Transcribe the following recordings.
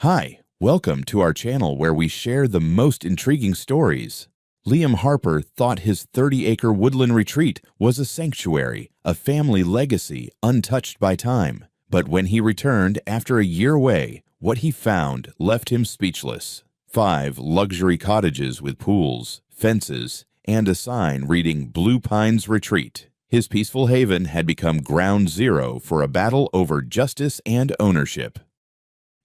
Hi, welcome to our channel where we share the most intriguing stories. Liam Harper thought his 30-acre woodland retreat was a sanctuary, a family legacy untouched by time. But when he returned after a year away, what he found left him speechless. 5 luxury cottages with pools, fences, and a sign reading Blue Pines Retreat. His peaceful haven had become ground zero for a battle over justice and ownership.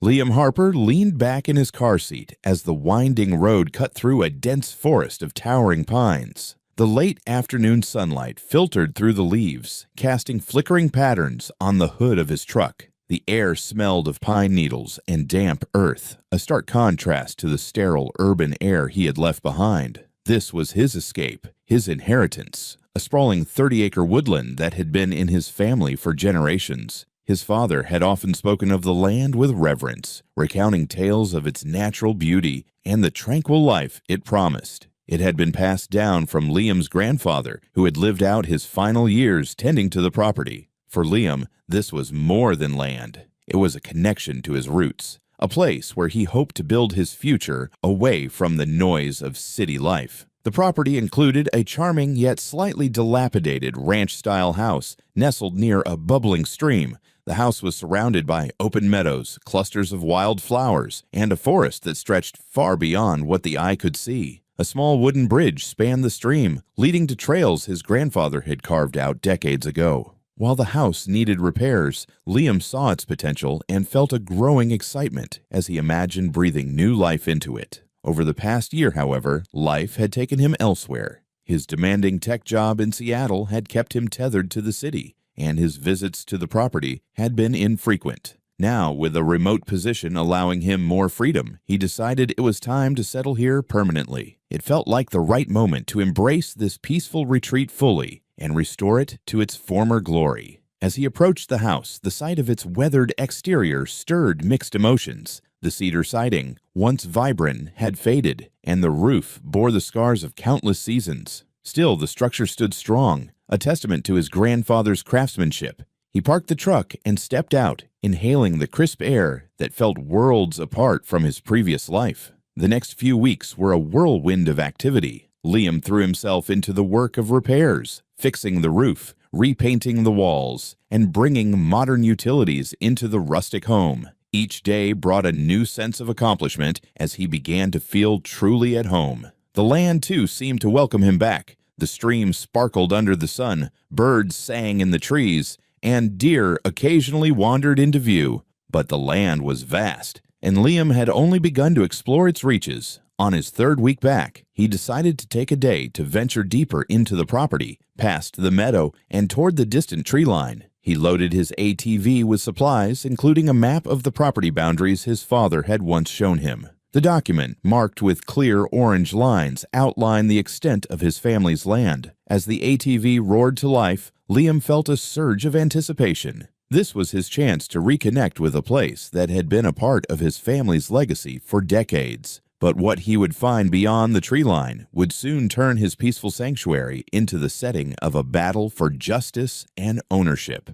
Liam Harper leaned back in his car seat as the winding road cut through a dense forest of towering pines. The late afternoon sunlight filtered through the leaves, casting flickering patterns on the hood of his truck. The air smelled of pine needles and damp earth, a stark contrast to the sterile urban air he had left behind. This was his escape, his inheritance, a sprawling 30-acre woodland that had been in his family for generations. His father had often spoken of the land with reverence, recounting tales of its natural beauty and the tranquil life it promised. It had been passed down from Liam's grandfather, who had lived out his final years tending to the property. For Liam, this was more than land. It was a connection to his roots, a place where he hoped to build his future away from the noise of city life. The property included a charming yet slightly dilapidated ranch-style house nestled near a bubbling stream. The house was surrounded by open meadows, clusters of wild flowers, and a forest that stretched far beyond what the eye could see. A small wooden bridge spanned the stream, leading to trails his grandfather had carved out decades ago. While the house needed repairs, Liam saw its potential and felt a growing excitement as he imagined breathing new life into it. Over the past year, however, life had taken him elsewhere. His demanding tech job in Seattle had kept him tethered to the city, and his visits to the property had been infrequent. Now, with a remote position allowing him more freedom, he decided it was time to settle here permanently. It felt like the right moment to embrace this peaceful retreat fully and restore it to its former glory. As he approached the house, the sight of its weathered exterior stirred mixed emotions. The cedar siding, once vibrant, had faded, and the roof bore the scars of countless seasons. Still, the structure stood strong, a testament to his grandfather's craftsmanship. He parked the truck and stepped out, inhaling the crisp air that felt worlds apart from his previous life. The next few weeks were a whirlwind of activity. Liam threw himself into the work of repairs, fixing the roof, repainting the walls, and bringing modern utilities into the rustic home. Each day brought a new sense of accomplishment as he began to feel truly at home. The land, too, seemed to welcome him back. The stream sparkled under the sun, birds sang in the trees, and deer occasionally wandered into view. But the land was vast, and Liam had only begun to explore its reaches. On his third week back, he decided to take a day to venture deeper into the property, past the meadow, and toward the distant tree line. He loaded his ATV with supplies, including a map of the property boundaries his father had once shown him. The document, marked with clear orange lines, outlined the extent of his family's land. As the ATV roared to life, Liam felt a surge of anticipation. This was his chance to reconnect with a place that had been a part of his family's legacy for decades. But what he would find beyond the tree line would soon turn his peaceful sanctuary into the setting of a battle for justice and ownership.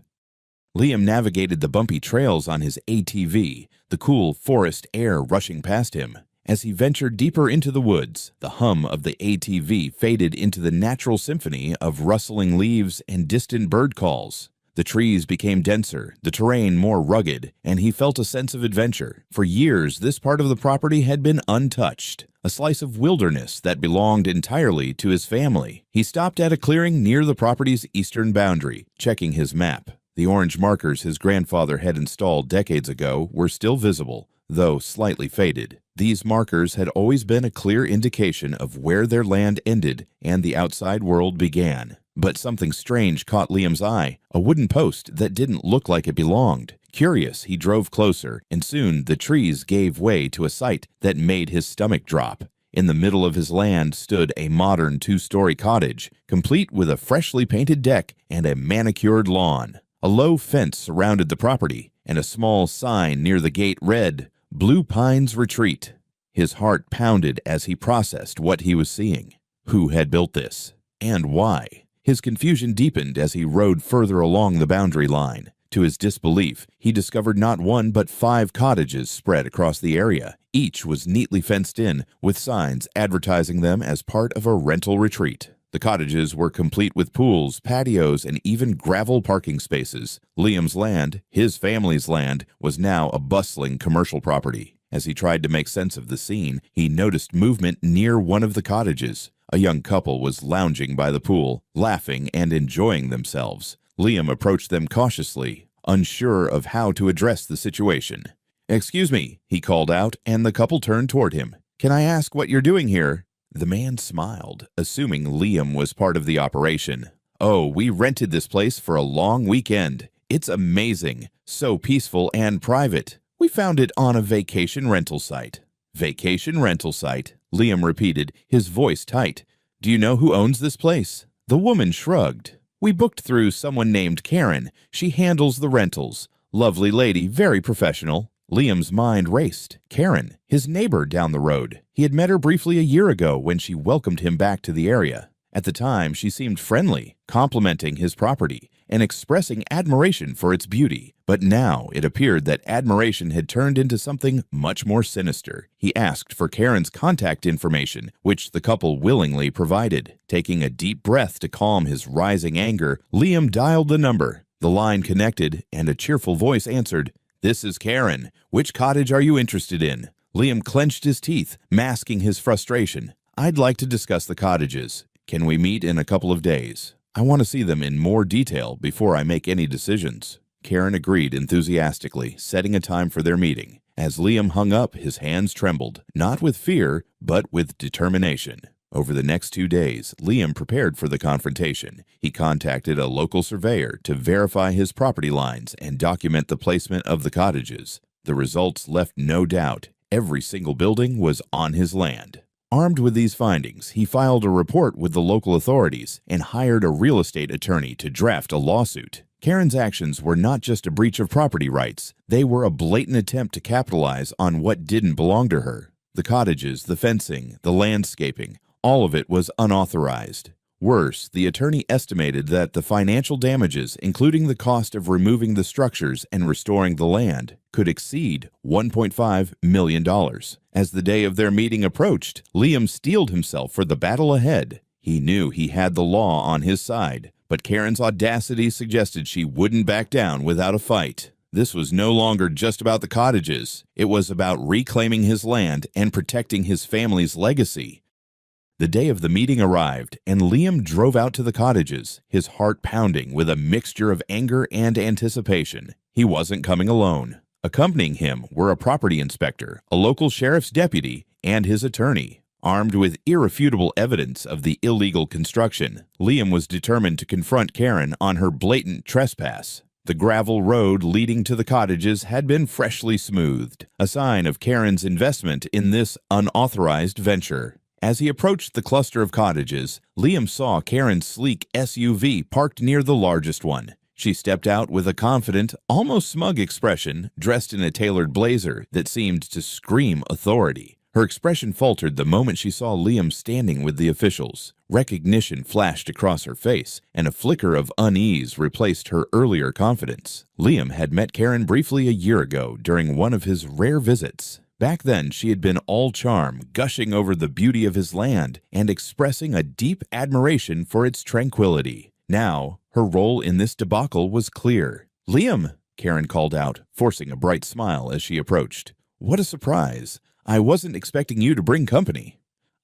Liam navigated the bumpy trails on his ATV, the cool forest air rushing past him. As he ventured deeper into the woods, the hum of the ATV faded into the natural symphony of rustling leaves and distant bird calls. The trees became denser, the terrain more rugged, and he felt a sense of adventure. For years, this part of the property had been untouched, a slice of wilderness that belonged entirely to his family. He stopped at a clearing near the property's eastern boundary, checking his map. The orange markers his grandfather had installed decades ago were still visible, though slightly faded. These markers had always been a clear indication of where their land ended and the outside world began. But something strange caught Liam's eye, a wooden post that didn't look like it belonged. Curious, he drove closer, and soon the trees gave way to a sight that made his stomach drop. In the middle of his land stood a modern 2-story cottage, complete with a freshly painted deck and a manicured lawn. A low fence surrounded the property, and a small sign near the gate read, "Blue Pines Retreat." His heart pounded as he processed what he was seeing. Who had built this? And why? His confusion deepened as he rode further along the boundary line. To his disbelief, he discovered not one but 5 cottages spread across the area. Each was neatly fenced in, with signs advertising them as part of a rental retreat. The cottages were complete with pools, patios, and even gravel parking spaces. Liam's land, his family's land, was now a bustling commercial property. As he tried to make sense of the scene, he noticed movement near one of the cottages. A young couple was lounging by the pool, laughing and enjoying themselves. Liam approached them cautiously, unsure of how to address the situation. "Excuse me," he called out, and the couple turned toward him. "Can I ask what you're doing here?" The man smiled, assuming Liam was part of the operation. "Oh, we rented this place for a long weekend. It's amazing, so peaceful and private. We found it on a vacation rental site." "Vacation rental site," Liam repeated, his voice tight. "Do you know who owns this place?" The woman shrugged. "We booked through someone named Karen. She handles the rentals. Lovely lady, very professional." Liam's mind raced. Karen, his neighbor down the road. He had met her briefly a year ago when she welcomed him back to the area. At the time, she seemed friendly, complimenting his property and expressing admiration for its beauty. But now it appeared that admiration had turned into something much more sinister. He asked for Karen's contact information, which the couple willingly provided. Taking a deep breath to calm his rising anger, Liam dialed the number. The line connected, and a cheerful voice answered. "This is Karen. Which cottage are you interested in?" Liam clenched his teeth, masking his frustration. "I'd like to discuss the cottages. Can we meet in a couple of days? I want to see them in more detail before I make any decisions." Karen agreed enthusiastically, setting a time for their meeting. As Liam hung up, his hands trembled, not with fear, but with determination. Over the next 2 days, Liam prepared for the confrontation. He contacted a local surveyor to verify his property lines and document the placement of the cottages. The results left no doubt. Every single building was on his land. Armed with these findings, he filed a report with the local authorities and hired a real estate attorney to draft a lawsuit. Karen's actions were not just a breach of property rights. They were a blatant attempt to capitalize on what didn't belong to her. The cottages, the fencing, the landscaping, all of it was unauthorized. Worse, the attorney estimated that the financial damages, including the cost of removing the structures and restoring the land, could exceed $1.5 million. As the day of their meeting approached, Liam steeled himself for the battle ahead. He knew he had the law on his side, but Karen's audacity suggested she wouldn't back down without a fight. This was no longer just about the cottages. It was about reclaiming his land and protecting his family's legacy. The day of the meeting arrived, and Liam drove out to the cottages, his heart pounding with a mixture of anger and anticipation. He wasn't coming alone. Accompanying him were a property inspector, a local sheriff's deputy, and his attorney. Armed with irrefutable evidence of the illegal construction, Liam was determined to confront Karen on her blatant trespass. The gravel road leading to the cottages had been freshly smoothed, a sign of Karen's investment in this unauthorized venture. As he approached the cluster of cottages, Liam saw Karen's sleek SUV parked near the largest one. She stepped out with a confident, almost smug expression, dressed in a tailored blazer that seemed to scream authority. Her expression faltered the moment she saw Liam standing with the officials. Recognition flashed across her face, and a flicker of unease replaced her earlier confidence. Liam had met Karen briefly a year ago during one of his rare visits. Back then, she had been all charm, gushing over the beauty of his land and expressing a deep admiration for its tranquility. Now, her role in this debacle was clear. "Liam," Karen called out, forcing a bright smile as she approached. "What a surprise. I wasn't expecting you to bring company."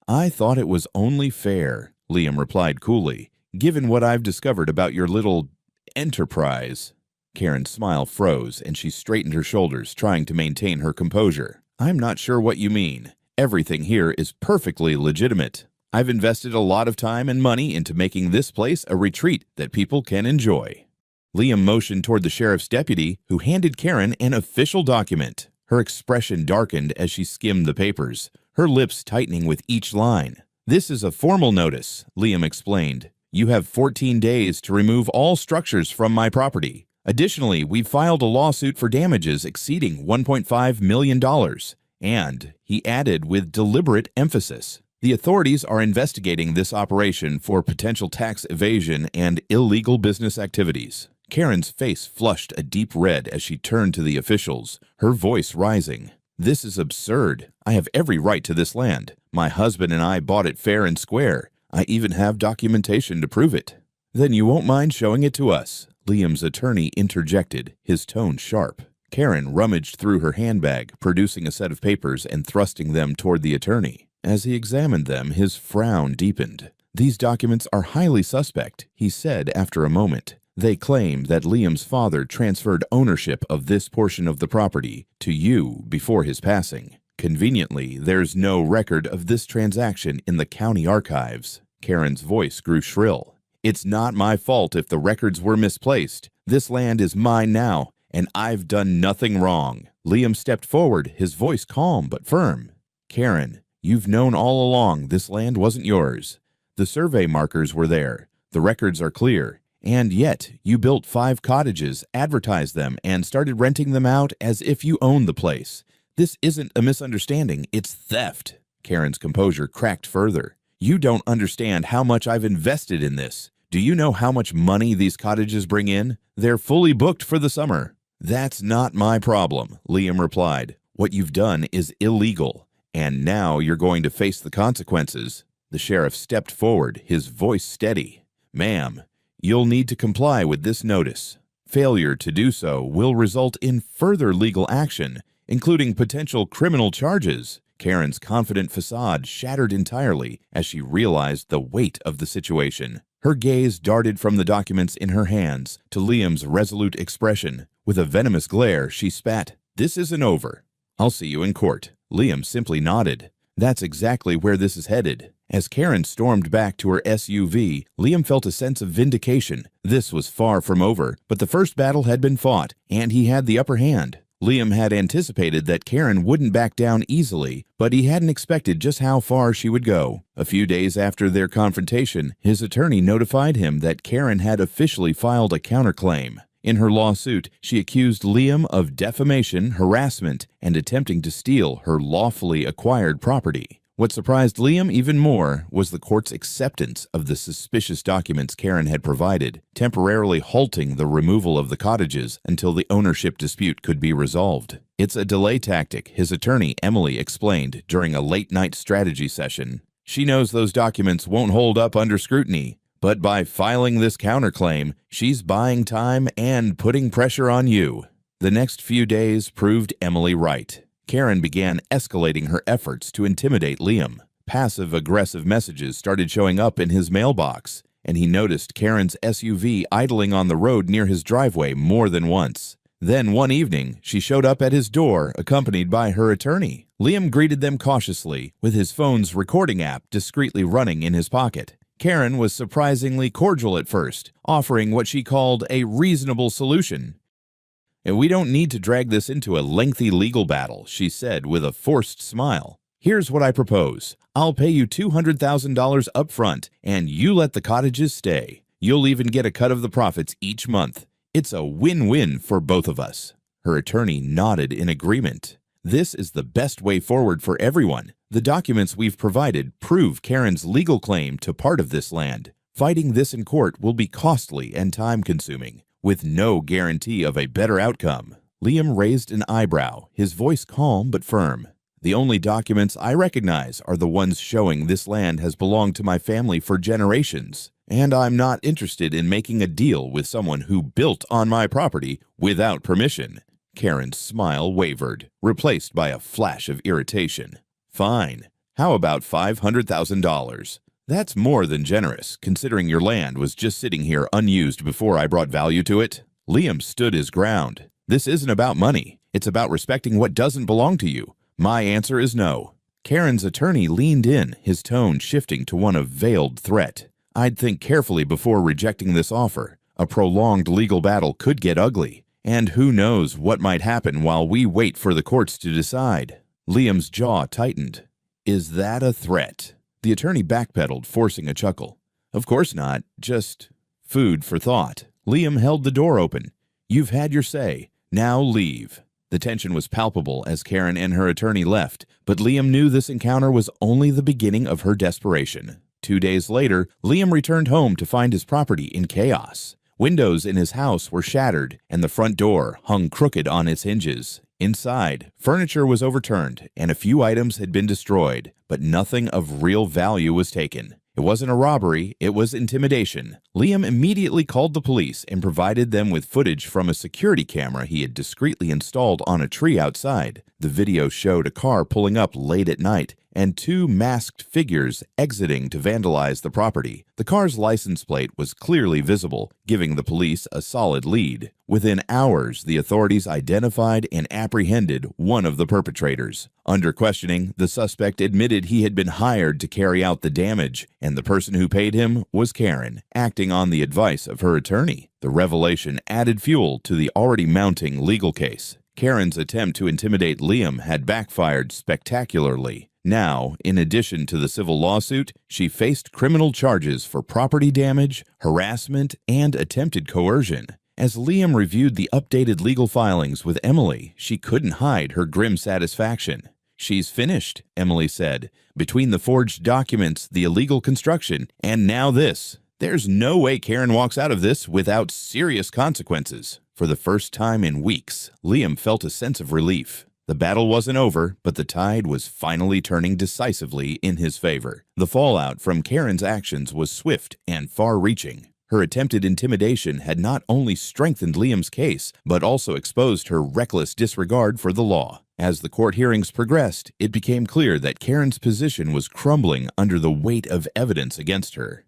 "I thought it was only fair," Liam replied coolly, "given what I've discovered about your little enterprise." Karen's smile froze, and she straightened her shoulders, trying to maintain her composure. "I'm not sure what you mean. Everything here is perfectly legitimate. I've invested a lot of time and money into making this place a retreat that people can enjoy." Liam motioned toward the sheriff's deputy, who handed Karen an official document. Her expression darkened as she skimmed the papers, her lips tightening with each line. "This is a formal notice," Liam explained. "You have 14 days to remove all structures from my property. Additionally, we've filed a lawsuit for damages exceeding $1.5 million. And," he added with deliberate emphasis, "the authorities are investigating this operation for potential tax evasion and illegal business activities." Karen's face flushed a deep red as she turned to the officials, her voice rising. "This is absurd. I have every right to this land. My husband and I bought it fair and square. I even have documentation to prove it." "Then you won't mind showing it to us?" Liam's attorney interjected, his tone sharp. Karen rummaged through her handbag, producing a set of papers and thrusting them toward the attorney. As he examined them, his frown deepened. "These documents are highly suspect," he said after a moment. "They claim that Liam's father transferred ownership of this portion of the property to you before his passing. Conveniently, there's no record of this transaction in the county archives." Karen's voice grew shrill. "It's not my fault if the records were misplaced. This land is mine now, and I've done nothing wrong." Liam stepped forward, his voice calm but firm. "Karen, you've known all along this land wasn't yours. The survey markers were there. The records are clear. And yet, you built 5 cottages, advertised them, and started renting them out as if you owned the place. This isn't a misunderstanding, it's theft." Karen's composure cracked further. "You don't understand how much I've invested in this. Do you know how much money these cottages bring in? They're fully booked for the summer." "That's not my problem," Liam replied. "What you've done is illegal, and now you're going to face the consequences." The sheriff stepped forward, his voice steady. "Ma'am, you'll need to comply with this notice. Failure to do so will result in further legal action, including potential criminal charges." Karen's confident facade shattered entirely as she realized the weight of the situation. Her gaze darted from the documents in her hands to Liam's resolute expression. With a venomous glare, she spat, "This isn't over. I'll see you in court." Liam simply nodded. "That's exactly where this is headed." As Karen stormed back to her SUV, Liam felt a sense of vindication. This was far from over, but the first battle had been fought, and he had the upper hand. Liam had anticipated that Karen wouldn't back down easily, but he hadn't expected just how far she would go. A few days after their confrontation, his attorney notified him that Karen had officially filed a counterclaim. In her lawsuit, she accused Liam of defamation, harassment, and attempting to steal her lawfully acquired property. What surprised Liam even more was the court's acceptance of the suspicious documents Karen had provided, temporarily halting the removal of the cottages until the ownership dispute could be resolved. "It's a delay tactic," his attorney Emily explained during a late-night strategy session. "She knows those documents won't hold up under scrutiny, but by filing this counterclaim, she's buying time and putting pressure on you." The next few days proved Emily right. Karen began escalating her efforts to intimidate Liam. Passive-aggressive messages started showing up in his mailbox, and he noticed Karen's SUV idling on the road near his driveway more than once. Then one evening, she showed up at his door, accompanied by her attorney. Liam greeted them cautiously, with his phone's recording app discreetly running in his pocket. Karen was surprisingly cordial at first, offering what she called a reasonable solution. "We don't need to drag this into a lengthy legal battle," she said with a forced smile. "Here's what I propose. I'll pay you $200,000 up front, and you let the cottages stay. You'll even get a cut of the profits each month. It's a win-win for both of us." Her attorney nodded in agreement. "This is the best way forward for everyone. The documents we've provided prove Karen's legal claim to part of this land. Fighting this in court will be costly and time-consuming, with no guarantee of a better outcome." Liam raised an eyebrow, his voice calm but firm. "The only documents I recognize are the ones showing this land has belonged to my family for generations, and I'm not interested in making a deal with someone who built on my property without permission." Karen's smile wavered, replaced by a flash of irritation. "Fine. How about $500,000? That's more than generous, considering your land was just sitting here unused before I brought value to it." Liam stood his ground. "This isn't about money. It's about respecting what doesn't belong to you. My answer is no." Karen's attorney leaned in, his tone shifting to one of veiled threat. "I'd think carefully before rejecting this offer. A prolonged legal battle could get ugly, and who knows what might happen while we wait for the courts to decide." Liam's jaw tightened. "Is that a threat?" The attorney backpedaled, forcing a chuckle. "Of course not. Just food for thought." Liam held the door open. "You've had your say. Now leave." The tension was palpable as Karen and her attorney left, but Liam knew this encounter was only the beginning of her desperation. 2 days later, Liam returned home to find his property in chaos. Windows in his house were shattered, and the front door hung crooked on its hinges. Inside, furniture was overturned, and a few items had been destroyed, but nothing of real value was taken. It wasn't a robbery, it was intimidation. Liam immediately called the police and provided them with footage from a security camera he had discreetly installed on a tree outside. The video showed a car pulling up late at night and two masked figures exiting to vandalize the property. The car's license plate was clearly visible, giving the police a solid lead. Within hours, the authorities identified and apprehended one of the perpetrators. Under questioning, the suspect admitted he had been hired to carry out the damage, and the person who paid him was Karen, acting on the advice of her attorney. The revelation added fuel to the already mounting legal case. Karen's attempt to intimidate Liam had backfired spectacularly. Now, in addition to the civil lawsuit, she faced criminal charges for property damage, harassment, and attempted coercion. As Liam reviewed the updated legal filings with Emily, she couldn't hide her grim satisfaction. "She's finished," Emily said. "Between the forged documents, the illegal construction, and now this. There's no way Karen walks out of this without serious consequences." For the first time in weeks, Liam felt a sense of relief. The battle wasn't over, but the tide was finally turning decisively in his favor. The fallout from Karen's actions was swift and far-reaching. Her attempted intimidation had not only strengthened Liam's case, but also exposed her reckless disregard for the law. As the court hearings progressed, it became clear that Karen's position was crumbling under the weight of evidence against her.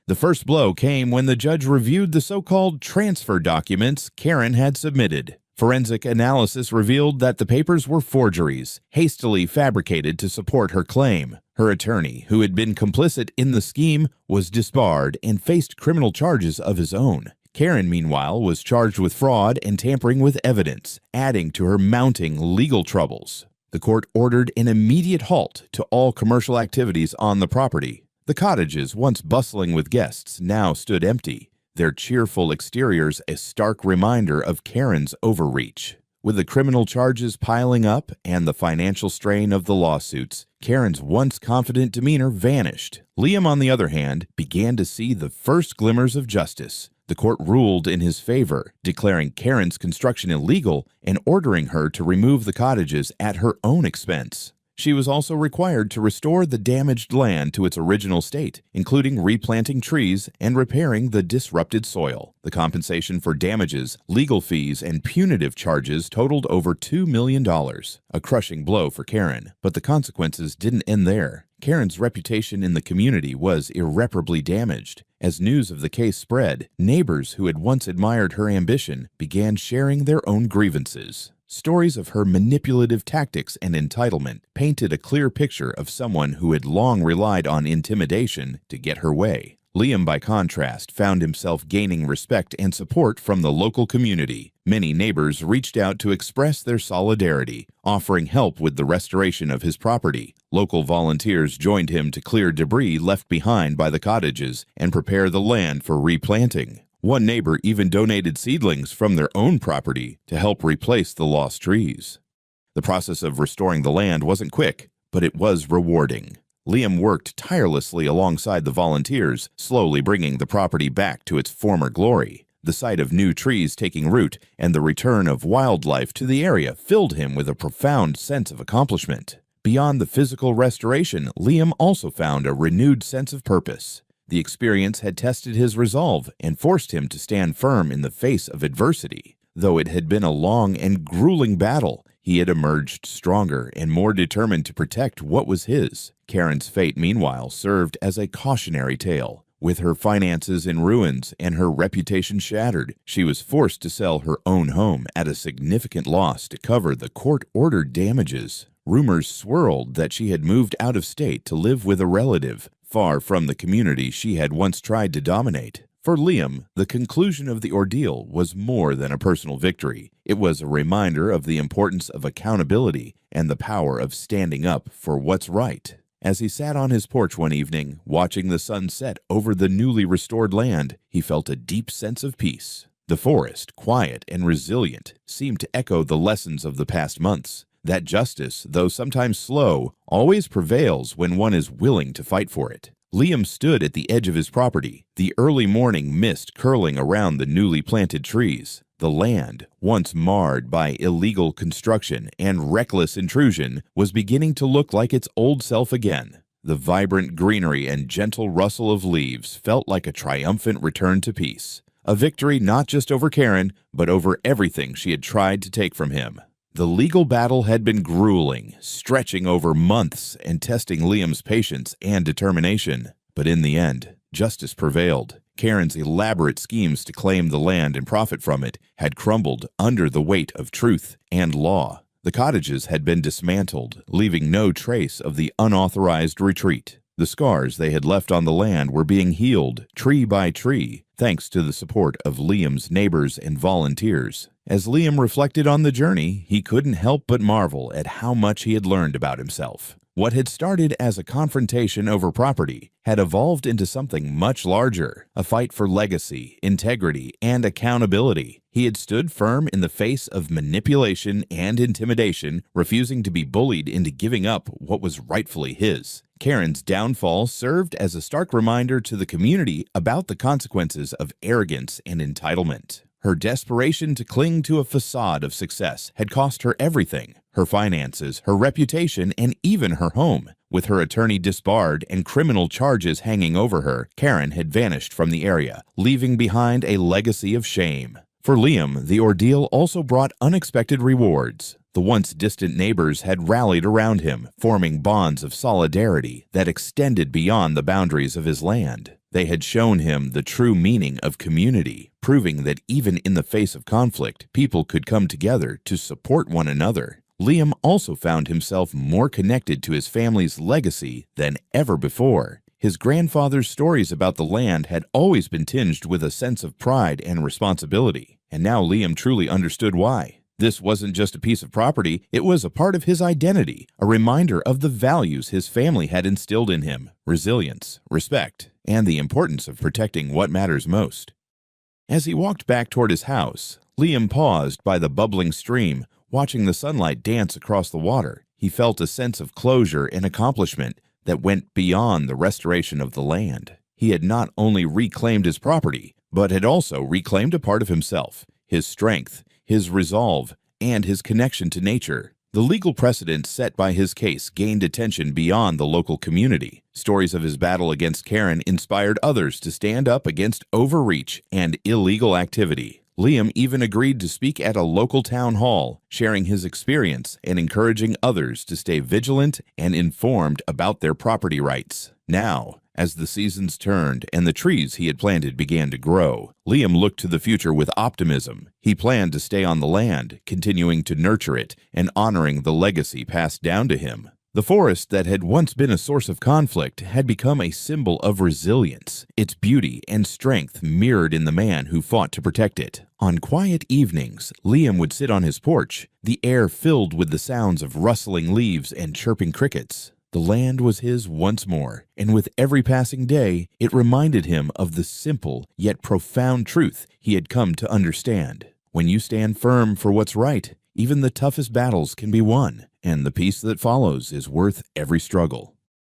The first blow came when the judge reviewed the so-called transfer documents Karen had submitted. Forensic analysis revealed that the papers were forgeries, hastily fabricated to support her claim. Her attorney, who had been complicit in the scheme, was disbarred and faced criminal charges of his own. Karen, meanwhile, was charged with fraud and tampering with evidence, adding to her mounting legal troubles. The court ordered an immediate halt to all commercial activities on the property. The cottages, once bustling with guests, now stood empty, their cheerful exteriors a stark reminder of Karen's overreach. With the criminal charges piling up and the financial strain of the lawsuits, Karen's once confident demeanor vanished. Liam, on the other hand, began to see the first glimmers of justice. The court ruled in his favor, declaring Karen's construction illegal and ordering her to remove the cottages at her own expense. She was also required to restore the damaged land to its original state, including replanting trees and repairing the disrupted soil. The compensation for damages, legal fees, and punitive charges totaled over $2 million, a crushing blow for Karen. But the consequences didn't end there. Karen's reputation in the community was irreparably damaged. As news of the case spread, neighbors who had once admired her ambition began sharing their own grievances. Stories of her manipulative tactics and entitlement painted a clear picture of someone who had long relied on intimidation to get her way. Liam, by contrast, found himself gaining respect and support from the local community. Many neighbors reached out to express their solidarity, offering help with the restoration of his property. Local volunteers joined him to clear debris left behind by the cottages and prepare the land for replanting. One neighbor even donated seedlings from their own property to help replace the lost trees. The process of restoring the land wasn't quick, but it was rewarding. Liam worked tirelessly alongside the volunteers, slowly bringing the property back to its former glory. The sight of new trees taking root and the return of wildlife to the area filled him with a profound sense of accomplishment. Beyond the physical restoration, Liam also found a renewed sense of purpose. The experience had tested his resolve and forced him to stand firm in the face of adversity. Though it had been a long and grueling battle, he had emerged stronger and more determined to protect what was his. Karen's fate, meanwhile, served as a cautionary tale. With her finances in ruins and her reputation shattered, she was forced to sell her own home at a significant loss to cover the court-ordered damages. Rumors swirled that she had moved out of state to live with a relative, far from the community she had once tried to dominate. For Liam, the conclusion of the ordeal was more than a personal victory. It was a reminder of the importance of accountability and the power of standing up for what's right. As he sat on his porch one evening, watching the sun set over the newly restored land, he felt a deep sense of peace. The forest, quiet and resilient, seemed to echo the lessons of the past months. That justice, though sometimes slow, always prevails when one is willing to fight for it. Liam stood at the edge of his property, the early morning mist curling around the newly planted trees. The land, once marred by illegal construction and reckless intrusion, was beginning to look like its old self again. The vibrant greenery and gentle rustle of leaves felt like a triumphant return to peace. A victory not just over Karen, but over everything she had tried to take from him. The legal battle had been grueling, stretching over months and testing Liam's patience and determination. But in the end, justice prevailed. Karen's elaborate schemes to claim the land and profit from it had crumbled under the weight of truth and law. The cottages had been dismantled, leaving no trace of the unauthorized retreat. The scars they had left on the land were being healed, tree by tree, thanks to the support of Liam's neighbors and volunteers. As Liam reflected on the journey, he couldn't help but marvel at how much he had learned about himself. What had started as a confrontation over property had evolved into something much larger, a fight for legacy, integrity, and accountability. He had stood firm in the face of manipulation and intimidation, refusing to be bullied into giving up what was rightfully his. Karen's downfall served as a stark reminder to the community about the consequences of arrogance and entitlement. Her desperation to cling to a facade of success had cost her everything: her finances, her reputation, and even her home. With her attorney disbarred and criminal charges hanging over her, Karen had vanished from the area, leaving behind a legacy of shame. For Liam, the ordeal also brought unexpected rewards. The once distant neighbors had rallied around him, forming bonds of solidarity that extended beyond the boundaries of his land. They had shown him the true meaning of community, proving that even in the face of conflict, people could come together to support one another. Liam also found himself more connected to his family's legacy than ever before. His grandfather's stories about the land had always been tinged with a sense of pride and responsibility, and now Liam truly understood why. This wasn't just a piece of property, it was a part of his identity, a reminder of the values his family had instilled in him: resilience, respect, and the importance of protecting what matters most. As he walked back toward his house, Liam paused by the bubbling stream, watching the sunlight dance across the water. He felt a sense of closure and accomplishment that went beyond the restoration of the land. He had not only reclaimed his property, but had also reclaimed a part of himself: his strength, his resolve, and his connection to nature. The legal precedent set by his case gained attention beyond the local community. Stories of his battle against Karen inspired others to stand up against overreach and illegal activity. Liam even agreed to speak at a local town hall, sharing his experience and encouraging others to stay vigilant and informed about their property rights. Now, as the seasons turned and the trees he had planted began to grow, Liam looked to the future with optimism. He planned to stay on the land, continuing to nurture it and honoring the legacy passed down to him. The forest that had once been a source of conflict had become a symbol of resilience, its beauty and strength mirrored in the man who fought to protect it. On quiet evenings, Liam would sit on his porch, the air filled with the sounds of rustling leaves and chirping crickets. The land was his once more, and with every passing day, it reminded him of the simple yet profound truth he had come to understand. When you stand firm for what's right, even the toughest battles can be won, and the peace that follows is worth every struggle.